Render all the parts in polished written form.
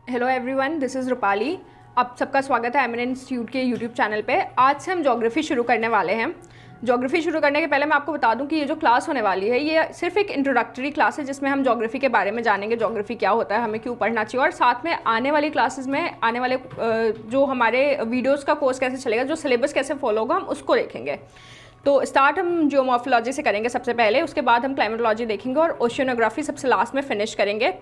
Hello everyone, this is Rupali. आप सबका स्वागत है एमिनेंट इंस्टीट्यूट के यूट्यूब चैनल पे। आज से हम ज्योग्राफी शुरू करने वाले हैं। ज्योग्राफी शुरू करने के पहले मैं आपको बता दूं कि ये जो क्लास होने वाली है ये सिर्फ एक इंट्रोडक्टरी क्लास है, जिसमें हम ज्योग्राफी के बारे में जानेंगे, ज्योग्राफी क्या होता है, हमें क्यों पढ़ना चाहिए, और साथ में आने वाली क्लासेस में आने वाले जो हमारे वीडियोज़ का कोर्स कैसे चलेगा, जो सिलेबस कैसे फॉलो होगा, हम उसको देखेंगे। तो स्टार्ट हम जियोमॉर्फोलॉजी से करेंगे सबसे पहले, उसके बाद हम क्लाइमेटोलॉजी देखेंगे और ओशियोनोग्राफी सबसे लास्ट में फिनिश करेंगे।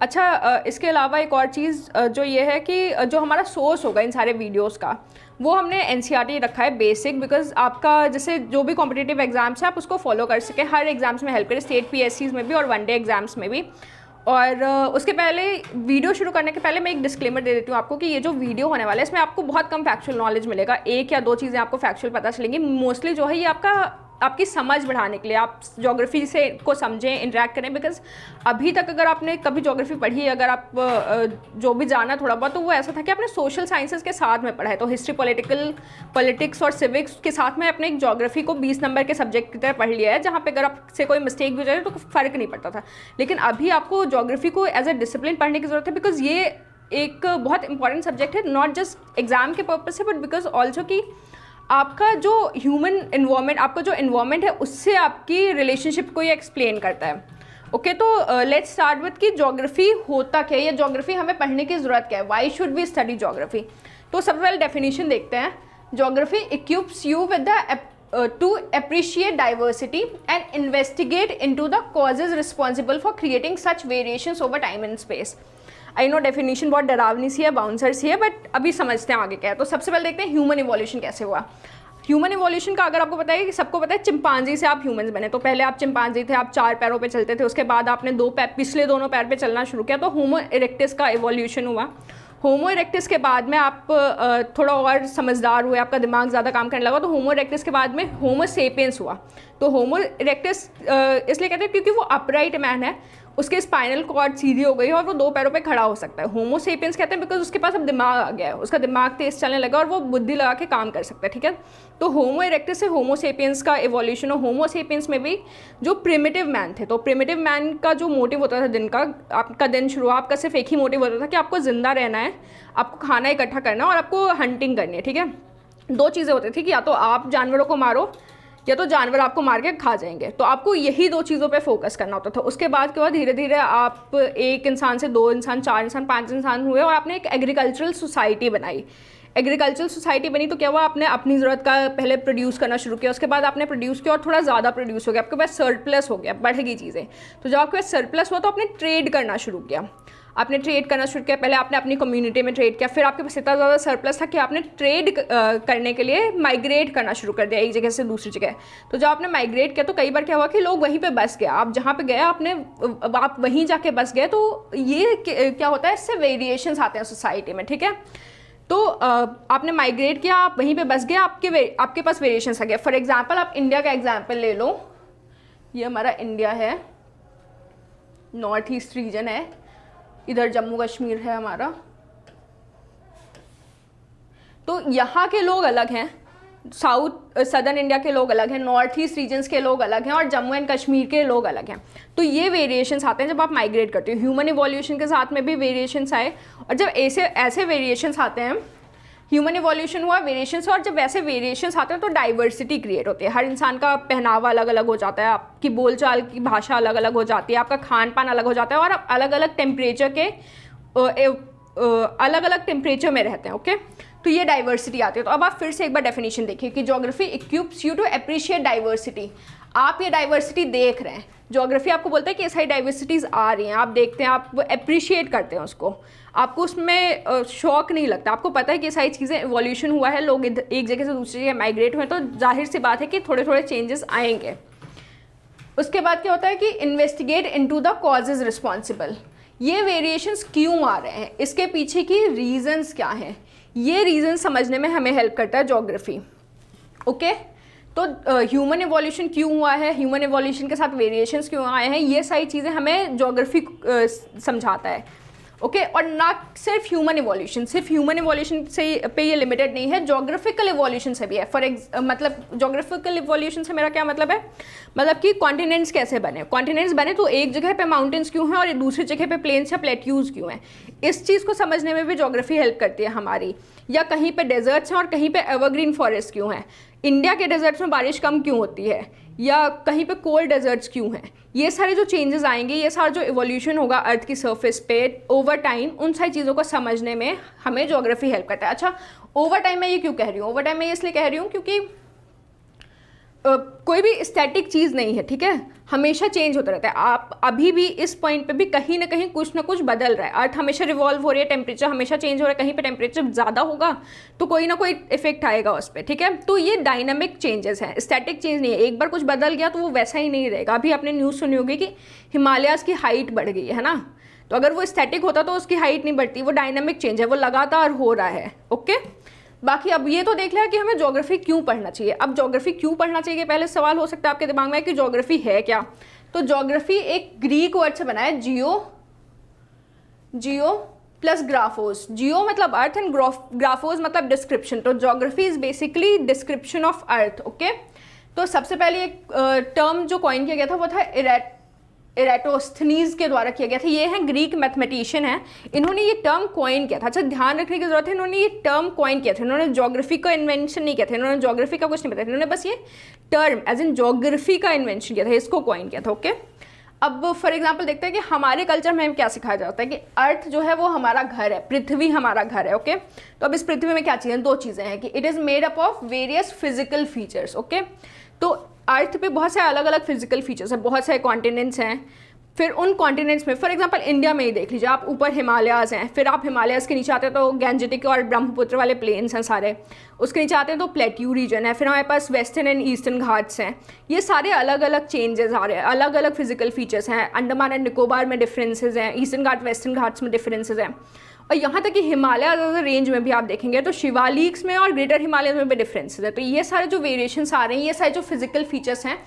अच्छा, इसके अलावा एक और चीज़ जो ये है कि जो हमारा सोर्स होगा इन सारे वीडियोस का, वो हमने एनसीईआरटी रखा है बेसिक, बिकॉज आपका जैसे जो भी कॉम्पिटिटिव एग्जाम्स है आप उसको फॉलो कर सकें, हर एग्जाम्स में हेल्प करें, स्टेट पीएससीज में भी और वनडे एग्जाम्स में भी। और उसके पहले वीडियो शुरू करने के पहले मैं एक डिस्क्लेमर दे देती हूँ आपको कि ये जो वीडियो होने वाला है इसमें आपको बहुत कम फैक्चुअल नॉलेज मिलेगा। एक या दो चीज़ें आपको फैक्चुअल पता चलेंगी। मोस्टली जो है ये आपकी समझ बढ़ाने के लिए, आप ज्योग्राफी से को समझें, इंटरेक्ट करें। बिकॉज अभी तक अगर आपने कभी ज्योग्राफी पढ़ी है, अगर आप जो भी जाना थोड़ा बहुत, तो वो ऐसा था कि आपने सोशल साइंसेज के साथ में पढ़ा है, तो हिस्ट्री, पॉलिटिक्स और सिविक्स के साथ में अपने ज्योग्राफी को 20 नंबर के सब्जेक्ट की तरह पढ़ लिया है, जहाँ पे अगर आपसे कोई मिस्टेक भी हो जाए तो फ़र्क नहीं पड़ता था। लेकिन अभी आपको ज्योग्राफी को एज ए डिसिप्लिन पढ़ने की ज़रूरत है, बिकॉज ये एक बहुत इंपॉर्टेंट सब्जेक्ट है, नॉट जस्ट एग्जाम के पर्पज से, बट बिकॉज ऑल्सो कि आपका जो ह्यूमन इन्वायरमेंट, आपका जो इन्वायरमेंट है, उससे आपकी रिलेशनशिप को ये एक्सप्लेन करता है। ओके, तो लेट्स स्टार्ट विद कि ज्योग्राफी होता क्या है, या ज्योग्राफी हमें पढ़ने की ज़रूरत क्या है, why should we study geography. तो सबसे पहले डेफिनेशन देखते हैं। Geography equips you with the to appreciate diversity and investigate into the causes responsible for creating such variations over time and space। I know definition बहुत डरावनी सी है, bouncer सी है, but अभी समझते हैं आगे क्या है। तो सबसे पहले देखते हैं ह्यूमन इवोल्यूशन कैसे हुआ। ह्यूमन इवोल्यूशन का अगर आपको पता है कि सबको पता है चिंपांजी से आप ह्यूमंस बने, तो पहले आप चिंपांजी थे, आप 4 पैरों पे चलते थे, उसके बाद आपने पिछले दोनों पैर पे चलना शुरू किया, तो होमो इरेक्टस का इवोल्यूशन हुआ। होमो इरेक्टस के बाद में आप थोड़ा और समझदार हुए, आपका दिमाग ज़्यादा काम करने लगा, तो होमो इरेक्टस के बाद में होमो सेपियंस हुआ। तो होमो इरेक्टस इसलिए कहते हैं क्योंकि वो अपराइट मैन है, उसके स्पाइनल कॉर्ड सीधी हो गई और वो 2 पैरों पे खड़ा हो सकता है। होमो सेपियंस कहते हैं बिकॉज उसके पास अब दिमाग आ गया है, उसका दिमाग तेज चलने लगा और वो बुद्धि लगा के काम कर सकता है। ठीक है, तो होमो इरेक्टस से होमो सेपियंस का इवोल्यूशन। और होमो सेपियंस में भी जो प्रिमिटिव मैन थे, तो प्रिमिटिव मैन का जो मोटिव होता था दिन का, आपका दिन शुरू, आपका सिर्फ एक ही मोटिव होता था कि आपको जिंदा रहना है, आपको खाना इकट्ठा करना है और आपको हंटिंग करनी है। ठीक है, 2 चीज़ें होती थी कि या तो आप जानवरों को मारो या तो जानवर आपको मार के खा जाएंगे, तो आपको यही 2 चीज़ों पे फोकस करना होता था। उसके बाद के बाद धीरे धीरे आप एक इंसान से 2 इंसान, 4 इंसान, 5 इंसान हुए और आपने एक एग्रीकल्चरल सोसाइटी बनाई। एग्रीकल्चरल सोसाइटी बनी तो क्या हुआ, आपने अपनी ज़रूरत का पहले प्रोड्यूस करना शुरू किया, उसके बाद आपने प्रोड्यूस किया और थोड़ा ज़्यादा प्रोड्यूस हो गया, आपके पास सरप्लस हो गया, बढ़ गई चीज़ें। तो जब आपके पास सरप्लस हुआ तो आपने ट्रेड करना शुरू किया, आपने ट्रेड करना शुरू किया। पहले आपने अपनी कम्युनिटी में ट्रेड किया, फिर आपके पास इतना ज़्यादा सरप्लस था कि आपने ट्रेड करने के लिए माइग्रेट करना शुरू कर दिया एक जगह से दूसरी जगह। तो जब आपने माइग्रेट किया तो कई बार क्या हुआ कि लोग वहीं पे बस गए, आप जहाँ पे गए आप वहीं जाके बस गए, तो ये क्या होता है, इससे वेरिएशंस आते हैं सोसाइटी में। ठीक है, तो आपने माइग्रेट किया, आप वहीं पे बस गए, आपके पास वेरिएशंस आ गए। फॉर एग्जांपल आप इंडिया का एग्जांपल ले लो, ये हमारा इंडिया है, नॉर्थ ईस्ट रीजन है, इधर जम्मू कश्मीर है हमारा। तो यहाँ के लोग अलग हैं, सदर्न इंडिया के लोग अलग हैं, नॉर्थ ईस्ट रीजन्स के लोग अलग हैं और जम्मू एंड कश्मीर के लोग अलग हैं। तो ये वेरिएशंस आते हैं जब आप माइग्रेट करते हो। ह्यूमन इवोल्यूशन के साथ में भी वेरिएशंस आए, और जब ऐसे वेरिएशंस आते हैं, ह्यूमन इवोल्यूशन हुआ, वेरिएशंस, और जब वैसे वेरिएशंस आते हैं तो डाइवर्सिटी क्रिएट होती है। हर इंसान का पहनावा अलग अलग हो जाता है, आपकी बोलचाल की भाषा अलग अलग हो जाती है, आपका खान पान अलग हो जाता है, और आप अलग अलग टेम्परेचर के अलग अलग टेम्परेचर में रहते हैं। ओके, तो ये डाइवर्सिटी आती है। तो अब आप फिर से एक बार डेफिनेशन देखिए कि geography equips you to appreciate diversity. आप ये डाइवर्सिटी देख रहे हैं, ज्योग्राफी आपको बोलता है कि ऐसी डाइवर्सिटीज़ आ रही हैं, आप देखते हैं, आप अप्रिशिएट करते हैं उसको, आपको उसमें शौक नहीं लगता, आपको पता है कि सारी चीज़ें इवोल्यूशन हुआ है, लोग एक जगह से दूसरी जगह माइग्रेट हुए, तो जाहिर सी बात है कि थोड़े थोड़े चेंजेस आएंगे। उसके बाद क्या होता है कि investigate into the causes responsible. ये वेरिएशंस क्यों आ रहे हैं, इसके पीछे की रीजंस क्या हैं, ये रीजन समझने में हमें हेल्प करता है ज्योग्राफी। ओके, तो ह्यूमन इवोल्यूशन क्यों हुआ है, ह्यूमन इवोल्यूशन के साथ वेरिएशंस क्यों आए हैं, ये सारी चीज़ें हमें ज्योग्राफी समझाता है। ओके और ना सिर्फ ह्यूमन इवोल्यूशन से पे ये लिमिटेड नहीं है, जोग्राफिकल इवोल्यूशन से भी है। मतलब जोग्राफिकल इवोल्यूशन से मेरा क्या मतलब है, मतलब कि कॉन्टिनेंट्स कैसे बने, कॉन्टिनेंट्स बने तो एक जगह पे माउंटेन्स क्यों हैं और दूसरी जगह पे प्लेन्स या प्लेट्यूज क्यों हैं, इस चीज़ को समझने में भी जोग्राफी हेल्प करती है हमारी। या कहीं पे डेजर्ट्स हैं और कहीं पे एवरग्रीन फॉरेस्ट क्यों हैं, इंडिया के डेजर्ट्स में बारिश कम क्यों होती है, या कहीं पे कोल्ड डेजर्ट्स क्यों हैं, ये सारे जो चेंजेस आएंगे, ये सारा जो इवोल्यूशन होगा अर्थ की सरफेस पे ओवर टाइम, उन सारी चीज़ों को समझने में हमें ज्योग्राफी हेल्प करता है। अच्छा, ओवर टाइम मैं ये क्यों कह रही हूँ, ओवर टाइम मैं ये इसलिए कह रही हूँ क्योंकि कोई भी स्टैटिक चीज़ नहीं है, ठीक है, हमेशा चेंज होता रहता है। आप अभी भी इस पॉइंट पे भी कहीं ना कहीं कुछ ना कुछ बदल रहा है, अर्थ हमेशा रिवॉल्व हो रही है, टेम्परेचर हमेशा चेंज हो रहा है, कहीं पे टेम्परेचर ज़्यादा होगा तो कोई ना कोई इफेक्ट आएगा उस पर, ठीक है। तो ये डायनामिक चेंजेस हैं, स्टैटिक चेंज नहीं है, एक बार कुछ बदल गया तो वो वैसा ही नहीं रहेगा। अभी आपने न्यूज़ सुनी होगी कि हिमालयाज़ की हाइट बढ़ गई है ना, तो अगर वो स्टैटिक होता तो उसकी हाइट नहीं बढ़ती, वो डायनामिक चेंज है, वो लगातार हो रहा है। ओके, बाकी अब ये तो देख लिया कि हमें ज्योग्राफी क्यों पढ़ना चाहिए। अब ज्योग्राफी क्यों पढ़ना चाहिए, पहले सवाल हो सकता है आपके दिमाग में कि ज्योग्राफी है क्या। तो ज्योग्राफी एक ग्रीक वर्ड से बना है, जियो प्लस ग्राफोस। जियो मतलब अर्थ एंड ग्राफोस मतलब डिस्क्रिप्शन। तो geography is basically description of earth. Okay, तो सबसे पहले एक टर्म जो कॉइन किया गया था वो था एराटोस्थनीज के द्वारा किया गया था। ये हैं ग्रीक मैथमेटिशियन हैं, इन्होंने ये टर्म कॉइन किया था। अच्छा, ध्यान रखने की जरूरत है, इन्होंने ये टर्म कॉइन किया था, इन्होंने ज्योग्राफी का इन्वेंशन नहीं किया था, इन्होंने ज्योग्राफी का कुछ नहीं बताया, इन्होंने बस ये टर्म एज इन ज्योग्राफी का इन्वेंशन किया था, इसको कॉइन किया था। ओके, अब फॉर एग्जाम्पल देखते हैं कि हमारे कल्चर में हमें क्या सिखाया जाता है कि अर्थ जो है वो हमारा घर है, पृथ्वी हमारा घर है। ओके, तो अब इस पृथ्वी में क्या चीज़ें, दो चीज़ें हैं कि it is made up of various physical features. Okay, तो अर्थ पे बहुत सारे अलग अलग फिजिकल फीचर्स हैं, बहुत सारे कॉन्टिनेंट्स हैं। फिर उन कॉन्टिनेंट्स में फॉर एग्जांपल इंडिया में ही देख लीजिए, आप ऊपर हिमालयाज़ हैं, फिर आप हिमालयाज़ के नीचे आते हैं तो गैंजेटिक और ब्रह्मपुत्र वाले प्लेन्स हैं सारे, उसके नीचे आते हैं तो प्लेट्यू रीजन है, फिर हमारे पास वेस्टर्न एंड ईस्टर्न घाट्स हैं। ये सारे अलग अलग चेंजेस आ रहे हैं, अलग अलग फिजिकल फीचर्स हैं। अंडमान एंड निकोबार में डिफरेंसेस हैं, ईस्टर्न घाट वेस्टर्न घाट्स में डिफरेंसेस हैं, और यहाँ तक कि हिमालय रेंज में भी आप देखेंगे तो शिवालिक्स में और ग्रेटर हिमालय में भी डिफरेंसेस है। तो ये सारे जो वेरिएशंस आ रहे हैं, ये सारे जो फिजिकल फीचर्स हैं,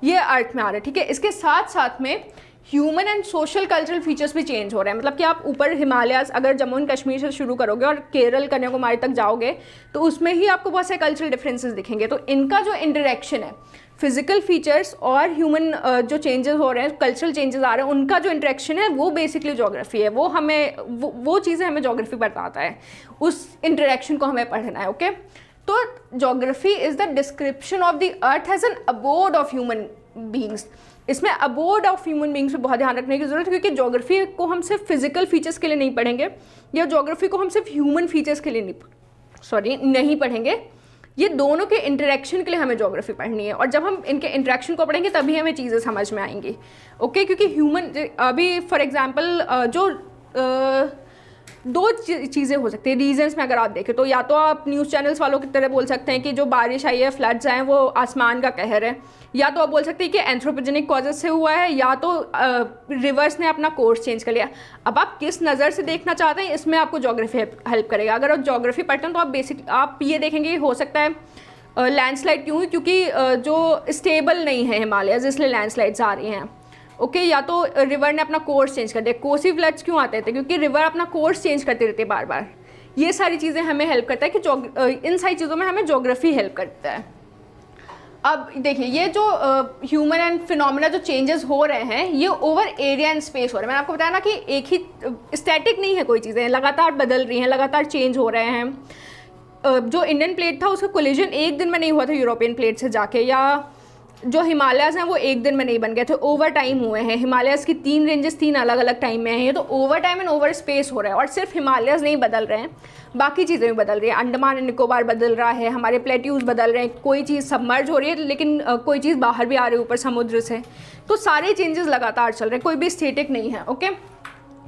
ये अर्थ में आ रहे हैं, ठीक है। इसके साथ साथ में human and social cultural features भी चेंज हो रहे हैं। मतलब कि आप ऊपर हिमालयाज अगर जम्मू एंड कश्मीर से शुरू करोगे और केरल कन्याकुमारी तक जाओगे तो उसमें ही आपको बहुत सारे कल्चरल डिफरेंसेस दिखेंगे। तो इनका जो इंटरेक्शन है, फिजिकल फीचर्स और ह्यूमन जो चेंजेस हो रहे हैं, कल्चरल चेंजेस आ रहे हैं, उनका जो इंटरेक्शन है वो बेसिकली ज्योग्राफी है। वो हमें वो चीज़ें हमें ज्योग्राफी बताता है, उस इंटरेक्शन को हमें पढ़ना है। ओके, तो geography is the description of the earth as an abode of human beings. इसमें अबोर्ड ऑफ ह्यूमन बींग्स पे बहुत ध्यान रखने की जरूरत है, क्योंकि ज्योग्राफी को हम सिर्फ फिजिकल फीचर्स के लिए नहीं पढ़ेंगे, या ज्योग्राफी को हम सिर्फ ह्यूमन फीचर्स के लिए नहीं पढ़ेंगे। ये दोनों के इंटरेक्शन के लिए हमें ज्योग्राफी पढ़नी है, और जब हम इनके इंटरेक्शन को पढ़ेंगे तभी हमें चीज़ें समझ में आएंगी। ओके, क्योंकि ह्यूमन अभी फॉर एग्जांपल जो दो चीज़ें हो सकती है रीजंस में अगर आप देखें तो, या तो आप न्यूज़ चैनल्स वालों की तरह बोल सकते हैं कि जो बारिश आई है, फ्लड्स आए हैं, वो आसमान का कहर है, या तो आप बोल सकते हैं कि एंथ्रोपोजेनिक कॉजेज से हुआ है, या तो रिवर्स ने अपना कोर्स चेंज कर लिया। अब आप किस नज़र से देखना चाहते हैं, इसमें आपको ज्योग्राफी हेल्प करेगा। अगर आप ज्योग्राफी पढ़ते हैं तो आप ये देखेंगे हो सकता है लैंडस्लाइड क्यों हुई, क्योंकि जो स्टेबल नहीं है हिमालयस, इसलिए लैंडस्लाइड्स आ रही हैं। ओके, या तो रिवर ने अपना कोर्स चेंज कर दिया। कोसी फ्लड्स क्यों आते थे, क्योंकि रिवर अपना कोर्स चेंज करती रहती है बार बार। ये सारी चीज़ें हमें हेल्प करता है कि इन सारी चीज़ों में हमें ज्योग्राफी हेल्प करता है। अब देखिए, ये जो ह्यूमन एंड फिनोमेना जो चेंजेस हो रहे हैं, ये ओवर एरिया एंड स्पेस हो रहे हैं। मैंने आपको बताया ना कि एक ही स्टैटिक नहीं है, कोई चीज़ें लगातार बदल रही हैं, लगातार चेंज हो रहे हैं। जो इंडियन प्लेट था उसका कोलिजन एक दिन में नहीं हुआ था यूरोपियन प्लेट से जाके, या जो हिमालयाज़ हैं वो एक दिन में नहीं बन गए थे, ओवर टाइम हुए हैं। हिमालयाज़ की 3 रेंजेस 3 अलग अलग टाइम में हैं, ये तो over time and over space हो रहा है। और सिर्फ हिमालयाज़ नहीं बदल रहे हैं, बाकी चीज़ें भी बदल रही हैं। अंडमान एंड निकोबार बदल रहा है, हमारे प्लेट्यूज बदल रहे हैं, कोई चीज़ सबमर्ज हो रही है लेकिन कोई चीज़ बाहर भी आ रही है ऊपर समुद्र से। तो सारे चेंजेस लगातार चल रहे हैं, कोई भी स्टेटिक नहीं है। ओके,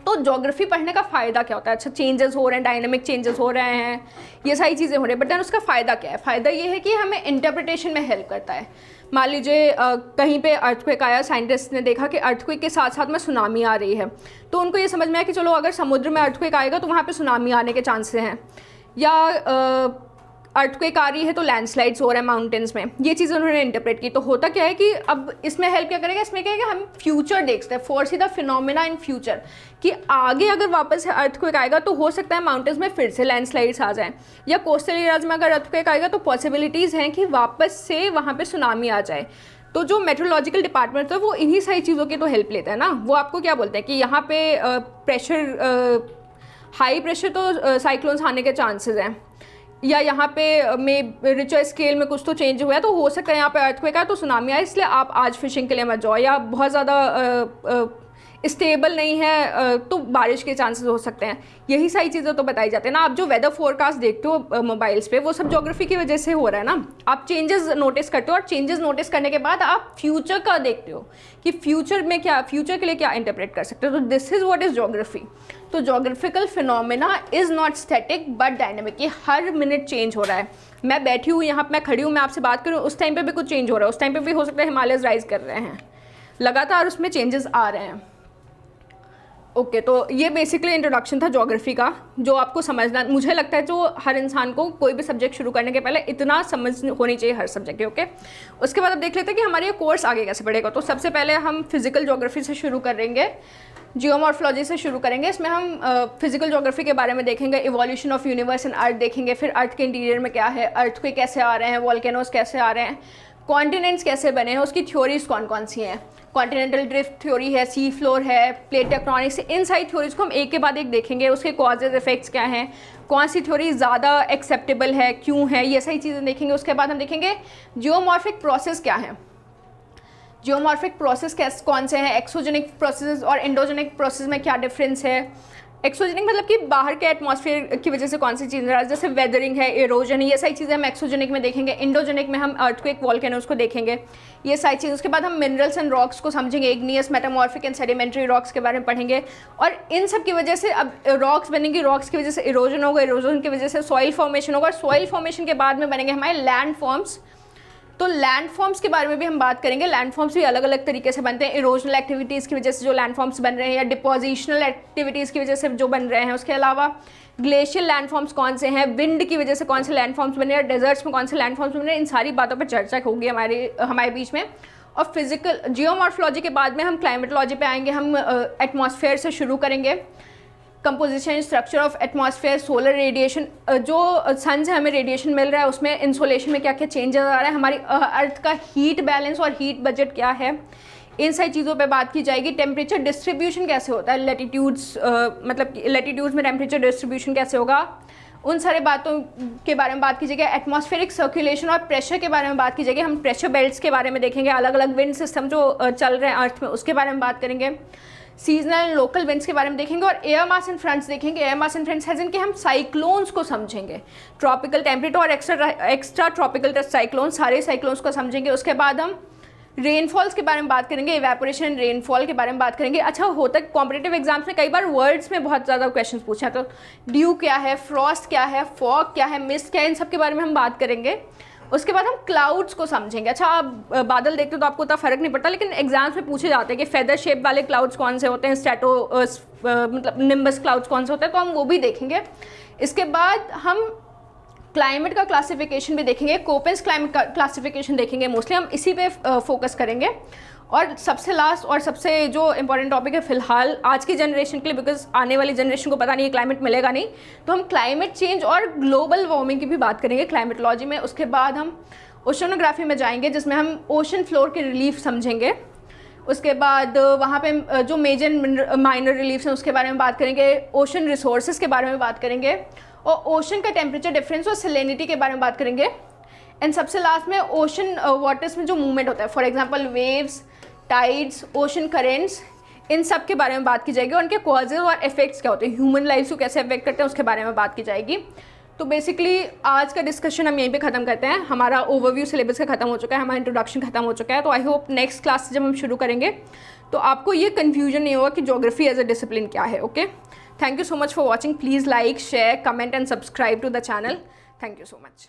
तो ज्योग्राफी पढ़ने का फ़ायदा क्या होता है? अच्छा, चेंजेस हो रहे हैं, डायनामिक चेंजेस हो रहे हैं, ये सारी चीज़ें हो रही हैं, बट देन उसका फ़ायदा क्या है? फ़ायदा ये है कि हमें इंटरप्रिटेशन में हेल्प करता है। मान लीजिए कहीं पे अर्थक्वेक आया, साइंटिस्ट ने देखा कि अर्थक्वेक के साथ साथ में सुनामी आ रही है, तो उनको ये समझ में आया कि चलो अगर समुद्र में अर्थक्वेक आएगा तो वहाँ पे सुनामी आने के चांसेस हैं। या अर्थक्वेक आ रही है तो लैंडस्लाइड्स हो रहे हैं माउंटेन्स में, ये चीज़ उन्होंने इंटरप्रेट की। तो होता क्या है कि अब इसमें हेल्प क्या करेगा, इसमें क्या है कि हम फ्यूचर देखते हैं, foresee the phenomena in future, कि आगे अगर वापस से अर्थक्वेक आएगा तो हो सकता है माउंटेन्स में फिर से लैंडस्लाइड्स आ जाएं, या कोस्टल एरियाज में अगर अर्थक्वेक आएगा तो पॉसिबिलिटीज़ हैं कि वापस से वहाँ पर सुनामी आ जाए। तो जो मेट्रोलॉजिकल डिपार्टमेंट है वो इन्हीं सारी चीज़ों की तो हेल्प लेता है ना। वो आपको क्या बोलते हैं कि यहाँ पे प्रेशर, हाई प्रेशर तो साइक्लोन्स आने के चांसेस हैं, या यहाँ पे में रिचर स्केल में कुछ तो चेंज हुआ है तो हो सकता है यहाँ पे अर्थक्वेक आए तो सुनामी आए, इसलिए आप आज फिशिंग के लिए मत जाओ, या बहुत ज़्यादा स्टेबल नहीं है तो बारिश के चांसेस हो सकते हैं। यही सारी चीज़ें तो बताई जाती है ना। आप जो वेदर फोरकास्ट देखते हो मोबाइल्स पे, वो सब ज्योग्राफी की वजह से हो रहा है ना। आप चेंजेस नोटिस करते हो और चेंजेस नोटिस करने के बाद आप फ्यूचर का देखते हो कि फ्यूचर में क्या, फ्यूचर के लिए क्या इंटरप्रेट कर सकते हो। तो this is what is geography. तो geographical phenomena is not static but dynamic, ये हर मिनट चेंज हो रहा है। मैं बैठी हूँ यहाँ, मैं खड़ी हूँ, मैं आपसे बात करूँ, उस टाइम पे भी कुछ चेंज हो रहा है, उस टाइम पे भी हो सकता है हिमालयस राइज कर रहे हैं, लगातार उसमें चेंजेस आ रहे हैं। ओके, तो ये बेसिकली इंट्रोडक्शन था ज्योग्राफी का, जो आपको समझना, मुझे लगता है जो हर इंसान को कोई भी सब्जेक्ट शुरू करने के पहले इतना समझ होनी चाहिए हर सब्जेक्ट की। ओके, उसके बाद अब देख लेते हैं कि हमारे ये कोर्स आगे कैसे बढ़ेगा। तो सबसे पहले हम फिजिकल ज्योग्राफी से शुरू करेंगे, जियोमॉर्फोलॉजी से शुरू करेंगे। इसमें हम फिजिकल ज्योग्राफी के बारे में देखेंगे, evolution of universe and earth देखेंगे, फिर अर्थ के इंटीरियर में क्या है, अर्थ के कैसे आ रहे हैं, वॉल्केनोस कैसे आ रहे हैं, कॉन्टिनेंट्स कैसे बने हैं, उसकी थ्योरीज कौन कौन सी हैं, कॉन्टिनेंटल ड्रिफ्ट थ्योरी है, सी फ्लोर है, प्लेट टेक्टोनिक्स, इन सारी थ्योरीज को हम एक के बाद एक देखेंगे। उसके कॉजेज इफेक्ट्स क्या हैं, कौन सी थ्योरी ज़्यादा एक्सेप्टेबल है, क्यों है, ये सारी चीज़ें देखेंगे। उसके बाद हम देखेंगे जियोमॉर्फिक प्रोसेस क्या है, जियोमॉर्फिक प्रोसेस कैसे कौन से हैं, एक्सोजेनिक प्रोसेस और एंडोजेनिक प्रोसेस में क्या डिफरेंस है। एक्सोजेनिक मतलब कि बाहर के एटमॉस्फेयर की वजह से कौन सी चीज़ें है, जैसे वेदरिंग है, इरोजन है, ये सारी चीज़ें हम एक्सोजेनिक में देखेंगे। इंडोजेनिक में हम अर्थक्वेक, वॉल्केनोस को देखेंगे, ये सारी चीज़। उसके बाद हम मिनरल्स एंड रॉक्स को समझेंगे, igneous, metamorphic and sedimentary rocks के बारे में पढ़ेंगे। और इन सब की वजह से अब रॉक्स बनेंगी, रॉक्स की वजह से इरोजन होगा, इरोजन की वजह से सॉइल फॉर्मेशन होगा, सॉइल फॉर्मेशन के बाद में बनेंगे हमारे लैंड फॉर्म्स। तो लैंड फॉर्म्स के बारे में भी हम बात करेंगे। लैंड फॉर्म्स भी अलग अलग तरीके से बनते हैं, इरोजनल एक्टिविटीज़ की वजह से जो लैंड फॉर्म्स बन रहे हैं, या डिपोजिशनल एक्टिविटीज़ की वजह से जो बन रहे हैं। उसके अलावा ग्लेशियल लैंड फॉर्म्स कौन से हैं, विंड की वजह से कौन से लैंड फॉर्म्स बने हैं, डेजर्ट्स में कौन से लैंड फॉर्म्स बने हैं, इन सारी बातों पर चर्चा होगी हमारे बीच में। और फिजिकल जियोमॉर्फोलॉजी के बाद में हम क्लाइमेटोलॉजी पे आएंगे। हम एटमॉस्फेयर से शुरू करेंगे, composition, structure of atmosphere, solar radiation, जो सन से हमें रेडिएशन मिल रहा है उसमें इंसोलेशन में क्या क्या चेंजेस आ रहा है, हमारी अर्थ का हीट बैलेंस और हीट बजट क्या है, इन सारी चीज़ों पे बात की जाएगी। टेम्परेचर डिस्ट्रीब्यूशन कैसे होता है, लैटिट्यूड्स, मतलब लैटिट्यूड्स में टेम्परेचर डिस्ट्रीब्यूशन कैसे होगा, उन सारे बातों के बारे में बात की जाएगी। एटमॉस्फेरिक सर्कुलेशन और प्रेशर के बारे में बात की जाएगी। हम प्रेशर बेल्ट्स के बारे में देखेंगे, अलग अलग विंड सिस्टम जो चल रहे हैं अर्थ में, उसके बारे में बात करेंगे। सीजनल लोकल विंड्स के बारे में देखेंगे और एयर मास एंड फ्रंट्स देखेंगे। एयर मास एंड फ्रंट्स है जिनके हम साइक्लोन्स को समझेंगे, ट्रॉपिकल, टेम्परेट और एक्स्ट्रा ट्रॉपिकल साइक्लोन, सारे साइक्लोन्स को समझेंगे। उसके बाद हम रेनफॉल्स के बारे में बात करेंगे, इवेपोरेशन, रेनफॉल के बारे में बात करेंगे। अच्छा, होता है कॉम्पिटिटिव एग्जाम्स में कई बार वर्ड्स में बहुत ज़्यादा क्वेश्चन पूछे हैं, तो ड्यू क्या है, फ्रॉस्ट क्या है, फॉग क्या है, मिस्ट क्या है, इन सब के बारे में हम बात करेंगे। उसके बाद हम क्लाउड्स को समझेंगे। अच्छा, आप बादल देखते हो तो आपको उतना फ़र्क नहीं पड़ता, लेकिन एग्जाम्स में पूछे जाते हैं कि फेदर शेप वाले क्लाउड्स कौन से होते हैं, स्ट्रैटो मतलब निम्बस क्लाउड्स कौन से होते हैं, तो हम वो भी देखेंगे। इसके बाद हम क्लाइमेट का क्लासिफिकेशन भी देखेंगे, कोपेंस क्लाइमेट का क्लासिफिकेशन देखेंगे। मोस्टली हम इसी पे फोकस करेंगे। और सबसे लास्ट और सबसे जो इम्पॉर्टेंट टॉपिक है फिलहाल आज की जनरेशन के लिए, बिकॉज आने वाली जनरेशन को पता नहीं है क्लाइमेट मिलेगा नहीं, तो हम क्लाइमेट चेंज और ग्लोबल वार्मिंग की भी बात करेंगे क्लाइमेटोलॉजी में। उसके बाद हम ओशनोग्राफी में जाएंगे, जिसमें हम ओशन फ्लोर के रिलीफ समझेंगे। उसके बाद वहाँ पे जो मेजर माइनर रिलीफ्स हैं उसके बारे में बात करेंगे, ओशन रिसोर्सेज के बारे में बात करेंगे, और ओशन का टेम्परेचर डिफरेंस और सैलिनिटी के बारे में बात करेंगे। एंड सबसे लास्ट में ओशन वाटर्स में जो मूवमेंट होता है, for example waves, tides, ocean currents, इन सब के बारे में बात की जाएगी। और उनके कॉजेज और इफेक्ट्स क्या होते हैं, ह्यूमन लाइफ को कैसे अफेक्ट करते हैं, उसके बारे में बात की जाएगी। तो बेसिकली आज का डिस्कशन हम यहीं पे ख़त्म करते हैं। हमारा ओवरव्यू सिलेबस का ख़त्म हो चुका है, हमारा इंट्रोडक्शन ख़त्म हो चुका है। तो आई होप नेक्स्ट क्लास से जब हम शुरू करेंगे तो आपको ये कन्फ्यूजन नहीं होगा कि ज्योग्राफी एज अ डिसिप्लिन क्या है। Okay, thank you so much for watching. Please like, share, comment and subscribe to the channel. Thank you so much.